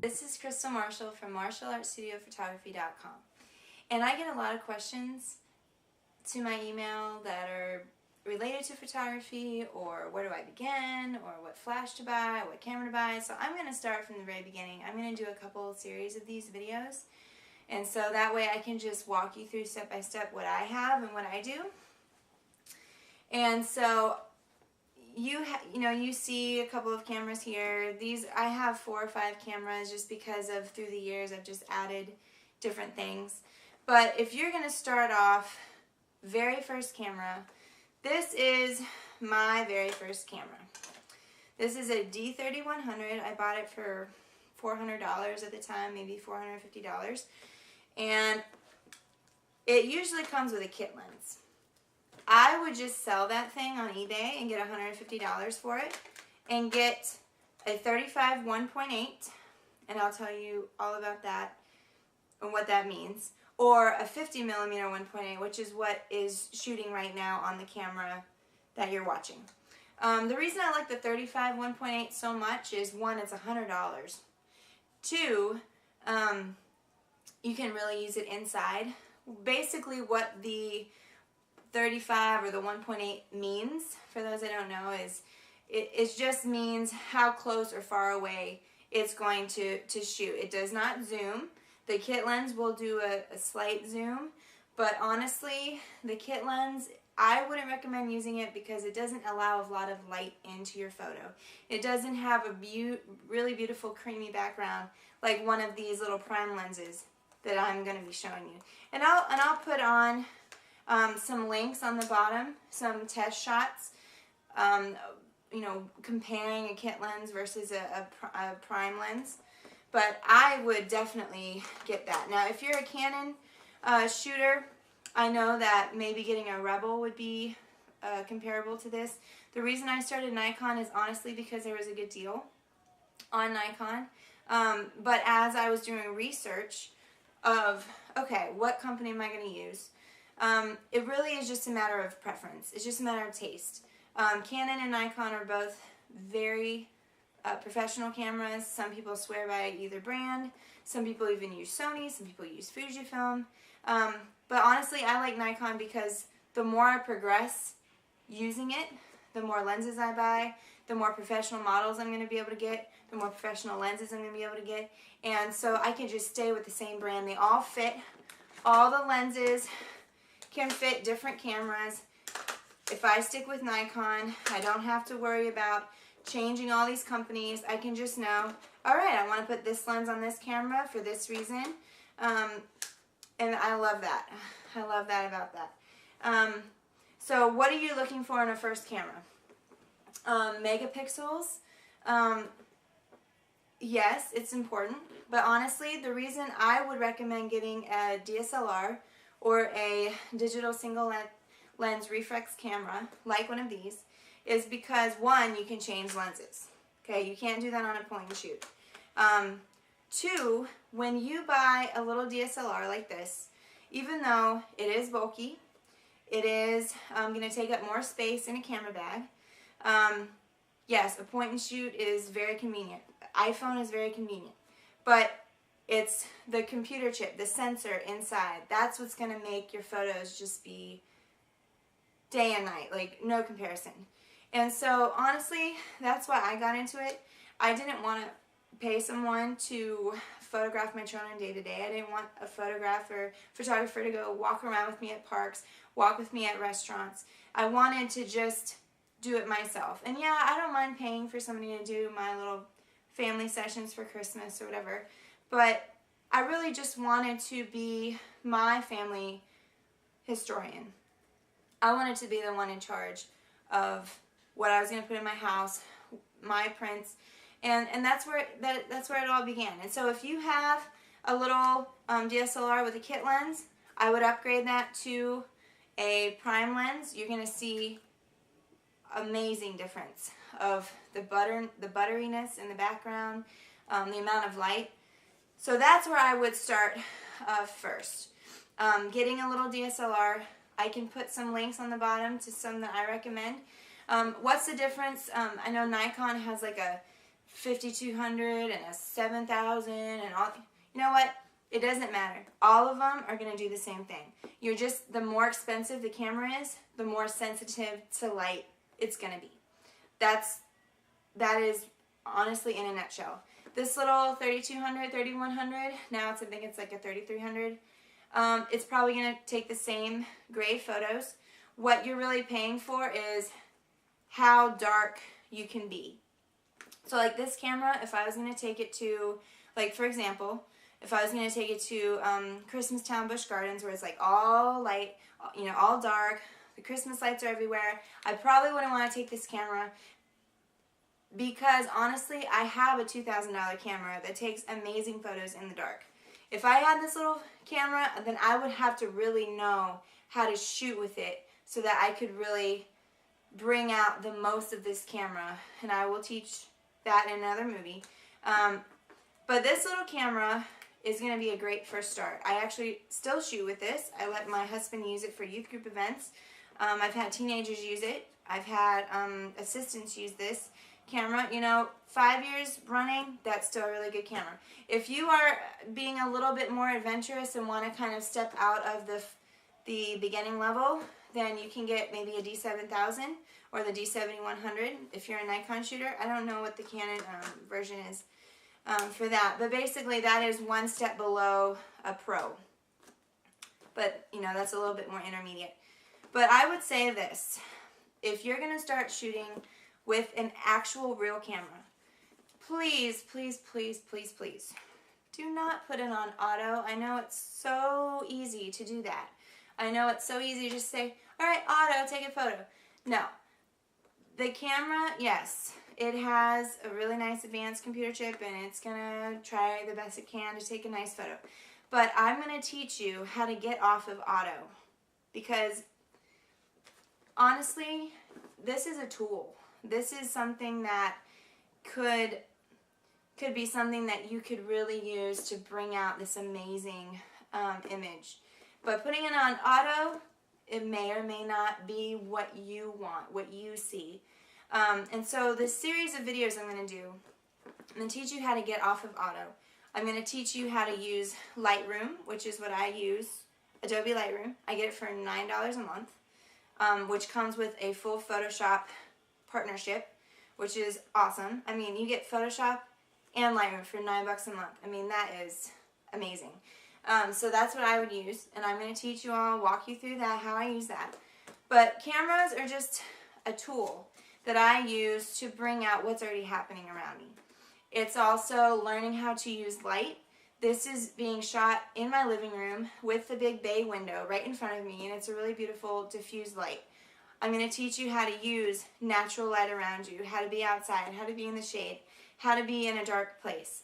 This is Crystal Marshall from martialartstudiophotography.com, and I get a lot of questions to my email that are related to photography, or where do I begin, or what flash to buy, what camera to buy. So I'm going to start from the very beginning. I'm going to do a couple series of these videos, and so that way I can just walk you through step by step what I have and what I do. And so you see a couple of cameras here. I have 4 or 5 cameras just because of through the years I've just added different things. But if you're going to start off, very first camera, this is my very first camera. This is a D3100. I bought it for $400 at the time, maybe $450. And it usually comes with a kit lens. I would just sell that thing on eBay and get $150 for it and get a 35 1.8, and I'll tell you all about that and what that means, or a 50 millimeter 1.8, which is what is shooting right now on the camera that you're watching. The reason I like the 35 1.8 so much is, one, it's $100. 2, you can really use it inside. Basically what the 35 or the 1.8 means, for those that don't know, is it just means how close or far away it's going to shoot. It does not zoom. The kit lens will do a slight zoom, but honestly, the kit lens, I wouldn't recommend using it because it doesn't allow a lot of light into your photo. It doesn't have a really beautiful creamy background like one of these little prime lenses that I'm going to be showing you. And I'll put on some links on the bottom, some test shots, comparing a kit lens versus a prime lens. But I would definitely get that. Now, if you're a Canon shooter, I know that maybe getting a Rebel would be comparable to this. The reason I started Nikon is honestly because there was a good deal on Nikon. But as I was doing research of, okay, what company am I going to use? It really is just a matter of preference. It's just a matter of taste. Canon and Nikon are both very professional cameras. Some people swear by either brand. Some people even use Sony. Some people use Fujifilm. But honestly, I like Nikon because the more I progress using it, the more lenses I buy, the more professional models I'm going to be able to get, the more professional lenses I'm going to be able to get. And so I can just stay with the same brand. They all fit. All the lenses can fit different cameras. If I stick with Nikon, I don't have to worry about changing all these companies. I can just know, all right, I want to put this lens on this camera for this reason. And I love that. I love that about that. So what are you looking for in a first camera? Megapixels. Yes, it's important. But honestly, the reason I would recommend getting a DSLR or a digital single lens reflex camera, like one of these, is because, one, you can change lenses. Okay, you can't do that on a point and shoot. 2, when you buy a little DSLR like this, even though it is bulky, it is going to take up more space in a camera bag. Yes, a point and shoot is very convenient. iPhone is very convenient. But it's the computer chip, the sensor inside. That's what's going to make your photos just be day and night, like no comparison. And so honestly, that's why I got into it. I didn't want to pay someone to photograph my children day to day. I didn't want a photographer to go walk around with me at parks, walk with me at restaurants. I wanted to just do it myself. And yeah, I don't mind paying for somebody to do my little family sessions for Christmas or whatever. But I really just wanted to be my family historian. I wanted to be the one in charge of what I was going to put in my house, my prints, and that's where it all began. And so if you have a little DSLR with a kit lens, I would upgrade that to a prime lens. You're going to see amazing difference of the butteriness in the background, the amount of light. So that's where I would start first. Getting a little DSLR. I can put some links on the bottom to some that I recommend. What's the difference? I know Nikon has like a 5200 and a 7000 and all. You know what? It doesn't matter. All of them are going to do the same thing. You're just, the more expensive the camera is, the more sensitive to light it's going to be. That is honestly in a nutshell. This little 3200, 3100, now I think it's like a 3300. It's probably going to take the same grade photos. What you're really paying for is how dark you can be. So like this camera, if I was going to take it to, like for example, if I was going to take it to Christmastown Busch Gardens where it's like all light, you know, all dark, the Christmas lights are everywhere, I probably wouldn't want to take this camera because honestly, I have a $2,000 camera that takes amazing photos in the dark. If I had this little camera, then I would have to really know how to shoot with it so that I could really bring out the most of this camera, and I will teach that in another movie. But this little camera is going to be a great first start. I actually still shoot with this. I let my husband use it for youth group events. I've had teenagers use it. I've had assistants use this camera. You know, 5 years running, that's still a really good camera. If you are being a little bit more adventurous and want to kind of step out of the beginning level, then you can get maybe a D7000 or the D7100 if you're a Nikon shooter. I don't know what the Canon version is for that, but basically that is one step below a pro. But, you know, that's a little bit more intermediate. But I would say this, if you're going to start shooting with an actual real camera, please, please, please, please, please, do not put it on auto. I know it's so easy to do that. I know it's so easy to just say, all right, auto, take a photo. No. The camera, yes, it has a really nice advanced computer chip and it's going to try the best it can to take a nice photo. But I'm going to teach you how to get off of auto because honestly, this is a tool. This is something that could be something that you could really use to bring out this amazing image. But putting it on auto, it may or may not be what you want, what you see. And so this series of videos I'm going to do, I'm going to teach you how to get off of auto. I'm going to teach you how to use Lightroom, which is what I use, Adobe Lightroom. I get it for $9 a month, which comes with a full Photoshop partnership, which is awesome. I mean, you get Photoshop and Lightroom for $9 a month. I mean, that is amazing. So that's what I would use, and I'm going to teach you all, walk you through that, how I use that. But cameras are just a tool that I use to bring out what's already happening around me. It's also learning how to use light. This is being shot in my living room with the big bay window right in front of me, and it's a really beautiful diffused light. I'm going to teach you how to use natural light around you, how to be outside, how to be in the shade, how to be in a dark place.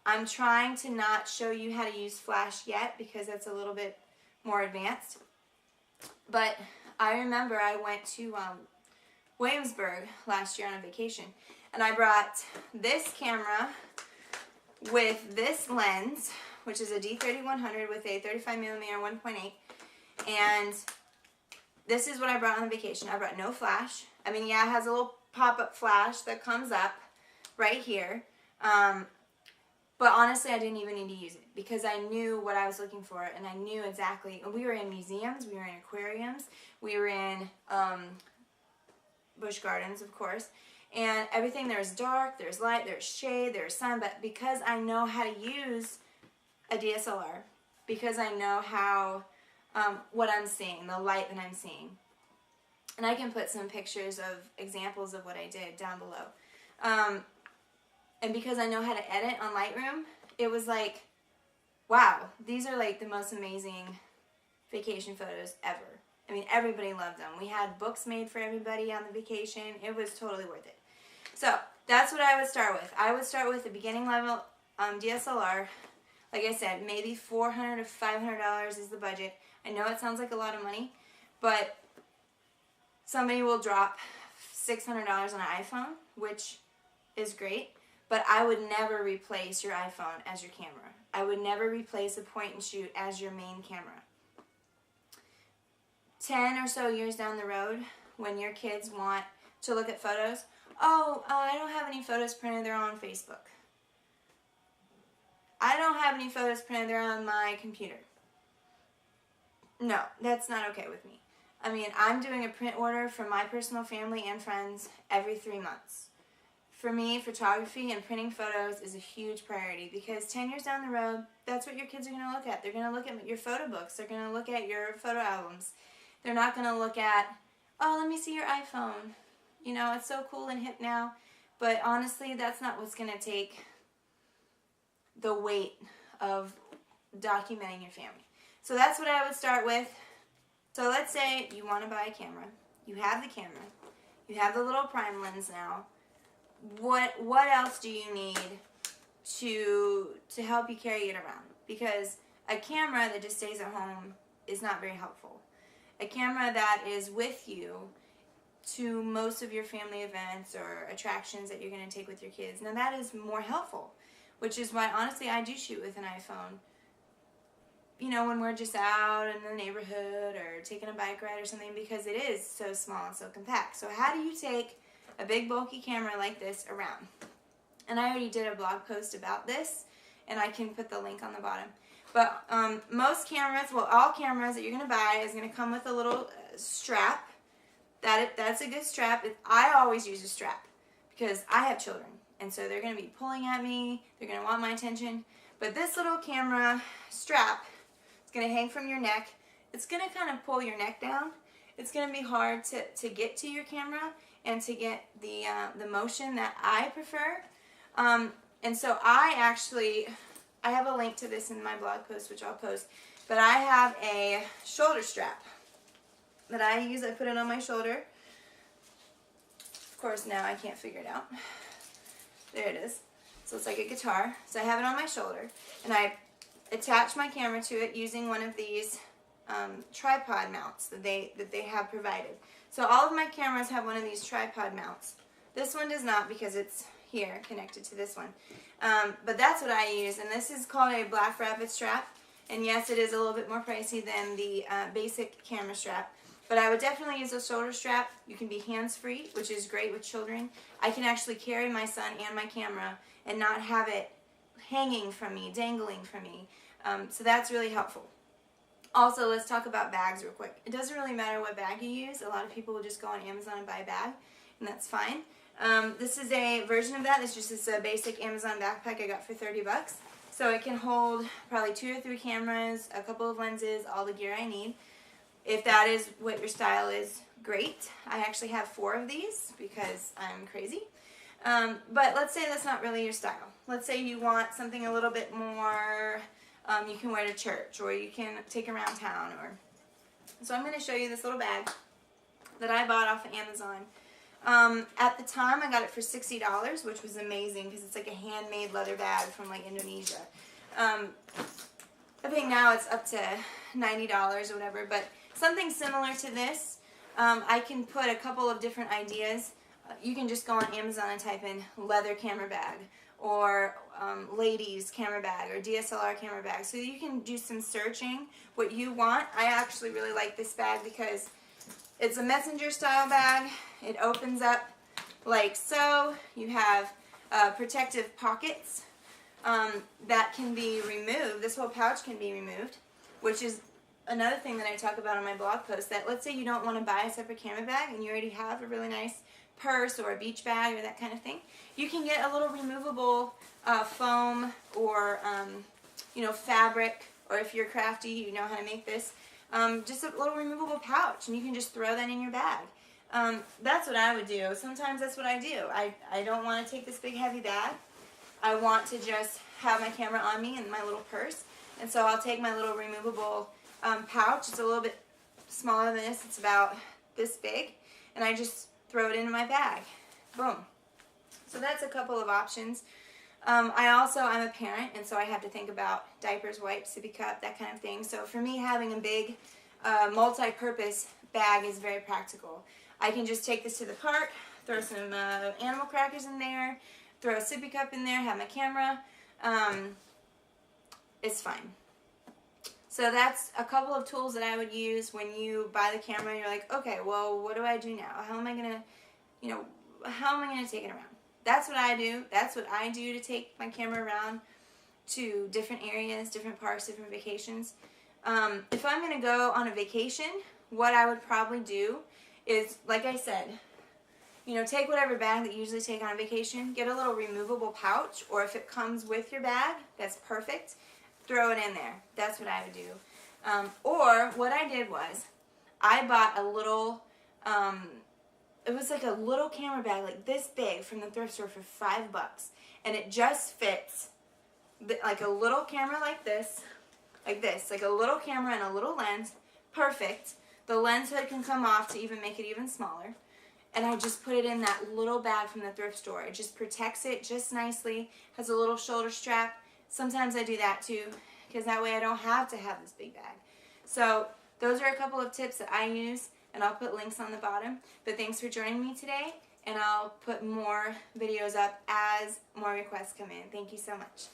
I'm trying to not show you how to use flash yet because that's a little bit more advanced. But I remember I went to Williamsburg last year on a vacation, and I brought this camera with this lens, which is a D3100 with a 35mm 1.8, and this is what I brought on the vacation. I brought no flash. I mean, yeah, it has a little pop-up flash that comes up right here. But honestly, I didn't even need to use it because I knew what I was looking for, and I knew exactly. We were in museums, we were in aquariums, we were in Busch Gardens, of course, and everything, there's dark, there's light, there's shade, there's sun, but because I know how to use a DSLR, because I know how, what I'm seeing, the light that I'm seeing, and I can put some pictures of examples of what I did down below. And because I know how to edit on Lightroom, it was like, wow, these are like the most amazing vacation photos ever. I mean, everybody loved them. We had books made for everybody on the vacation. It was totally worth it. So that's what I would start with. I would start with the beginning level DSLR. Like I said, maybe $400 to $500 is the budget. I know it sounds like a lot of money, but somebody will drop $600 on an iPhone, which is great. But I would never replace your iPhone as your camera. I would never replace a point and shoot as your main camera. 10 or so years down the road, when your kids want to look at photos, Oh, I don't have any photos printed, they're on Facebook. I don't have any photos printed, they're on my computer. No, that's not okay with me. I mean, I'm doing a print order for my personal family and friends every 3 months. For me, photography and printing photos is a huge priority because 10 years down the road, that's what your kids are going to look at. They're going to look at your photo books. They're going to look at your photo albums. They're not going to look at, oh, let me see your iPhone. You know, it's so cool and hip now. But honestly, that's not what's going to take the weight of documenting your family. So that's what I would start with. So let's say you want to buy a camera. You have the camera. You have the little prime lens now. What else do you need to help you carry it around? Because a camera that just stays at home is not very helpful. A camera that is with you to most of your family events or attractions that you're going to take with your kids, now that is more helpful, which is why honestly I do shoot with an iPhone. You know, when we're just out in the neighborhood or taking a bike ride or something, because it is so small and so compact. So how do you take a big bulky camera like this around? And I already did a blog post about this, and I can put the link on the bottom. But most cameras, well, all cameras that you're going to buy is going to come with a little strap. That's a good strap. I always use a strap because I have children, and so they're going to be pulling at me. They're going to want my attention. But this little camera strap, it's going to hang from your neck. It's going to kind of pull your neck down. It's going to be hard to get to your camera and to get the motion that I prefer. And so I have a link to this in my blog post, which I'll post, but I have a shoulder strap that I use. I put it on my shoulder. Of course, now I can't figure it out. There it is. So it's like a guitar. So I have it on my shoulder, and I attach my camera to it using one of these tripod mounts that they have provided. So all of my cameras have one of these tripod mounts. This one does not because it's here connected to this one. But that's what I use, and this is called a Black Rabbit strap. And yes, it is a little bit more pricey than the basic camera strap. But I would definitely use a shoulder strap. You can be hands-free, which is great with children. I can actually carry my son and my camera and not have it hanging from me, dangling from me. So that's really helpful. Also, let's talk about bags real quick. It doesn't really matter what bag you use. A lot of people will just go on Amazon and buy a bag, and that's fine. This is a version of that. It's just this basic Amazon backpack I got for 30 bucks. So it can hold probably 2 or 3 cameras, a couple of lenses, all the gear I need. If that is what your style is, great. I actually have 4 of these because I'm crazy. But let's say that's not really your style. Let's say you want something a little bit more you can wear to church, or you can take around town. So I'm going to show you this little bag that I bought off of Amazon. At the time, I got it for $60, which was amazing because it's like a handmade leather bag from like Indonesia. I think now it's up to $90 or whatever, but something similar to this. I can put a couple of different ideas. You can just go on Amazon and type in leather camera bag, or ladies camera bag, or DSLR camera bag. So you can do some searching what you want. I actually really like this bag because it's a messenger style bag. It opens up like so. You have protective pockets that can be removed. This whole pouch can be removed, which is another thing that I talk about on my blog post, that let's say you don't want to buy a separate camera bag and you already have a really nice purse or a beach bag or that kind of thing. You can get a little removable foam or fabric, or if you're crafty, you know how to make this, just a little removable pouch, and you can just throw that in your bag. That's what I would do. Sometimes that's what I do. I don't want to take this big heavy bag. I want to just have my camera on me and my little purse, and so I'll take my little removable pouch. It's a little bit smaller than this. It's about this big, and I just throw it into my bag. Boom. So that's a couple of options. I'm a parent, and so I have to think about diapers, wipes, sippy cup, that kind of thing. So for me, having a big multi-purpose bag is very practical. I can just take this to the park, throw some animal crackers in there, throw a sippy cup in there, have my camera. It's fine. So that's a couple of tools that I would use when you buy the camera and you're like, okay, well, what do I do now? How am I going to, how am I going to take it around? That's what I do. That's what I do to take my camera around to different areas, different parks, different vacations. If I'm going to go on a vacation, what I would probably do is, like I said, you know, take whatever bag that you usually take on a vacation, get a little removable pouch, or if it comes with your bag, that's perfect, throw it in there. That's what I would do. Or what I did was, I bought a little, it was like a little camera bag like this big from the thrift store for $5, and it just fits like a little camera like this, like a little camera and a little lens, perfect. The lens hood can come off to even make it even smaller. And I just put it in that little bag from the thrift store. It just protects it just nicely, has a little shoulder strap. Sometimes I do that too, because that way I don't have to have this big bag. So those are a couple of tips that I use, and I'll put links on the bottom. But thanks for joining me today, and I'll put more videos up as more requests come in. Thank you so much.